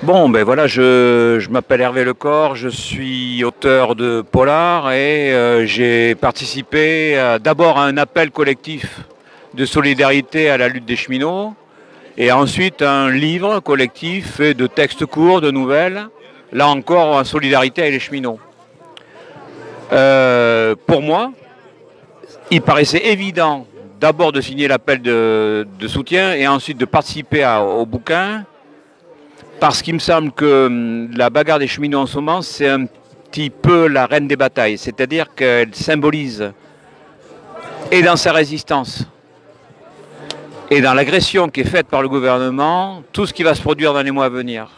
Bon, ben voilà, je m'appelle Hervé Lecor, je suis auteur de polar et j'ai participé d'abord à un appel collectif de solidarité à la lutte des cheminots et ensuite à un livre collectif fait de textes courts, de nouvelles, là encore en solidarité avec les cheminots. Pour moi, il paraissait évident d'abord de signer l'appel de soutien et ensuite de participer au bouquin. Parce qu'il me semble que la bagarre des cheminots en ce moment, c'est un petit peu la reine des batailles. C'est-à-dire qu'elle symbolise, et dans sa résistance, et dans l'agression qui est faite par le gouvernement, tout ce qui va se produire dans les mois à venir.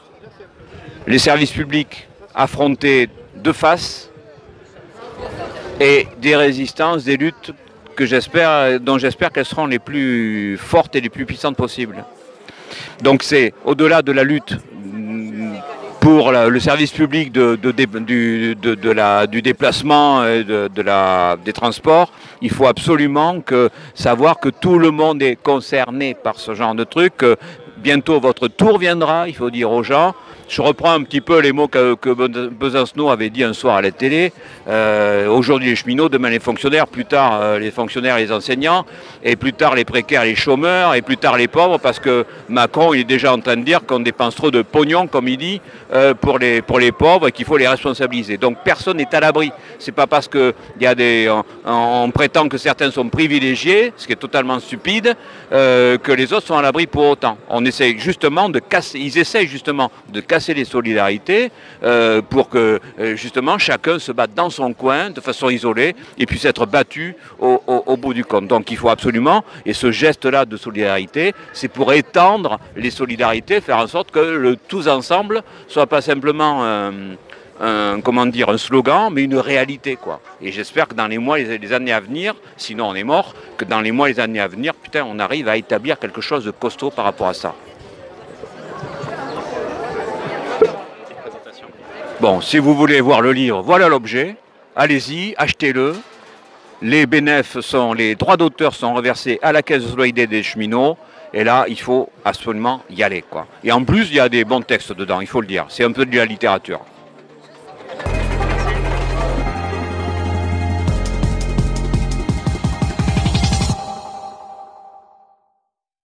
Les services publics affrontés de face, et des résistances, des luttes dont j'espère qu'elles seront les plus fortes et les plus puissantes possibles. Donc c'est au-delà de la lutte pour le service public du déplacement et des transports, il faut absolument savoir que tout le monde est concerné par ce genre de truc. Bientôt votre tour viendra, il faut dire aux gens. Je reprends un petit peu les mots que Besancenot avait dit un soir à la télé. Aujourd'hui les cheminots, demain les fonctionnaires, plus tard les fonctionnaires et les enseignants, et plus tard les précaires, les chômeurs, et plus tard les pauvres, parce que Macron il est déjà en train de dire qu'on dépense trop de pognon, comme il dit, pour les pauvres et qu'il faut les responsabiliser. Donc personne n'est à l'abri. C'est pas parce que on prétend que certains sont privilégiés, ce qui est totalement stupide, que les autres sont à l'abri pour autant. Ils essayent justement de casser les solidarités pour que justement chacun se batte dans son coin de façon isolée et puisse être battu au bout du compte. Donc il faut absolument, et ce geste-là de solidarité, c'est pour étendre les solidarités, faire en sorte que tous ensemble soit pas simplement un slogan, mais une réalité, quoi. Et j'espère que dans les mois et les années à venir, sinon on est mort, que dans les mois et les années à venir, putain, on arrive à établir quelque chose de costaud par rapport à ça. Bon, si vous voulez voir le livre, voilà l'objet. Allez-y, achetez-le. Les droits d'auteur sont reversés à la Caisse de solidarité des cheminots. Et là, il faut absolument y aller, quoi. Et en plus, il y a des bons textes dedans, il faut le dire. C'est un peu de la littérature.